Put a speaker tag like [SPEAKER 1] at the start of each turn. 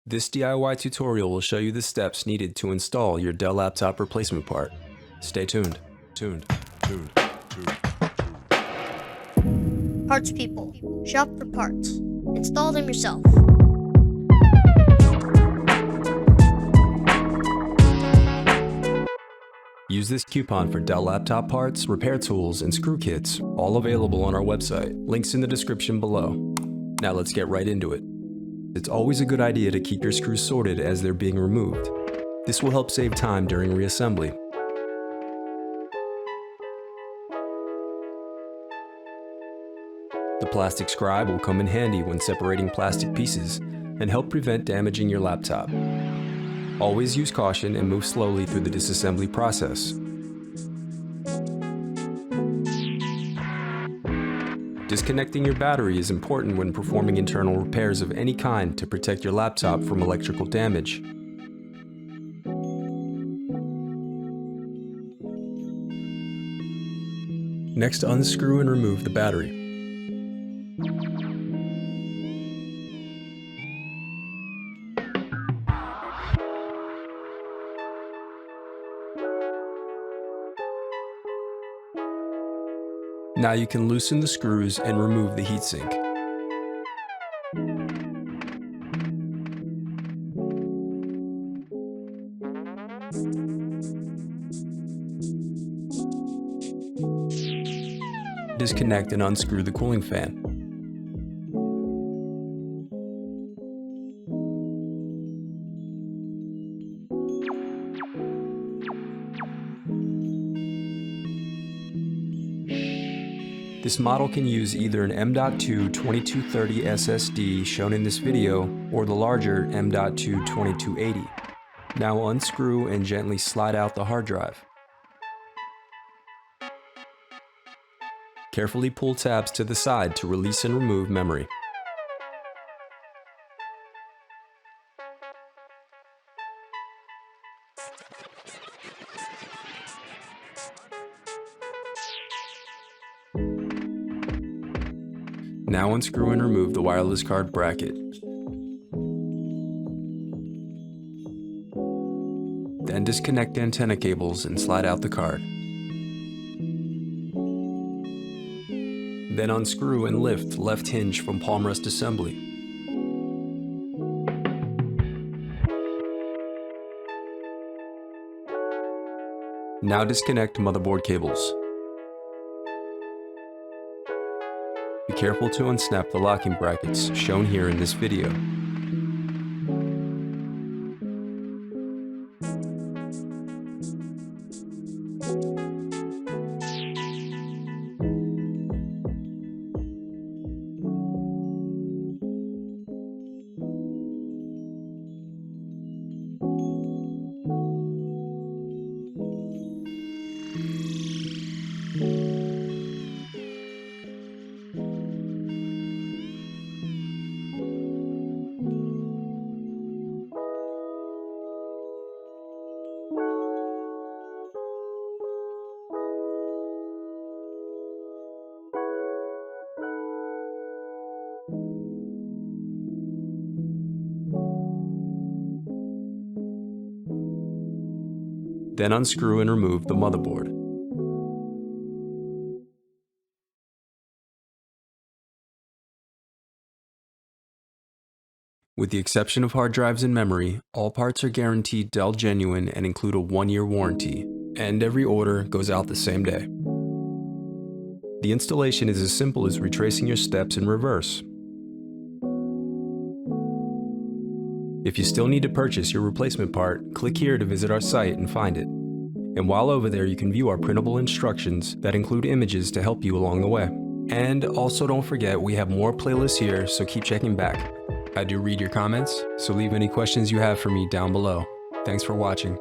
[SPEAKER 1] This DIY tutorial will show you the steps needed to install your Dell laptop replacement part. Stay tuned.
[SPEAKER 2] Parts people. Shop for parts. Install them yourself.
[SPEAKER 1] Use this coupon for Dell laptop parts, repair tools, and screw kits, all available on our website. Links in the description below. Now let's get right into it. It's always a good idea to keep your screws sorted as they're being removed. This will help save time during reassembly. The plastic scribe will come in handy when separating plastic pieces and help prevent damaging your laptop. Always use caution and move slowly through the disassembly process. Disconnecting your battery is important when performing internal repairs of any kind to protect your laptop from electrical damage. Next, unscrew and remove the battery. Now you can loosen the screws and remove the heatsink. Disconnect and unscrew the cooling fan. This model can use either an M.2 2230 SSD shown in this video or the larger M.2 2280. Now unscrew and gently slide out the hard drive. Carefully pull tabs to the side to release and remove memory. Now unscrew and remove the wireless card bracket. Then disconnect antenna cables and slide out the card. Then unscrew and lift left hinge from palm rest assembly. Now disconnect motherboard cables. Be careful to unsnap the locking brackets shown here in this video. Then unscrew and remove the motherboard. With the exception of hard drives and memory, all parts are guaranteed Dell Genuine and include a 1-year warranty, and every order goes out the same day. The installation is as simple as retracing your steps in reverse. If you still need to purchase your replacement part, click here to visit our site and find it. And while over there, you can view our printable instructions that include images to help you along the way. And also don't forget, we have more playlists here, so keep checking back. I do read your comments, so leave any questions you have for me down below. Thanks for watching.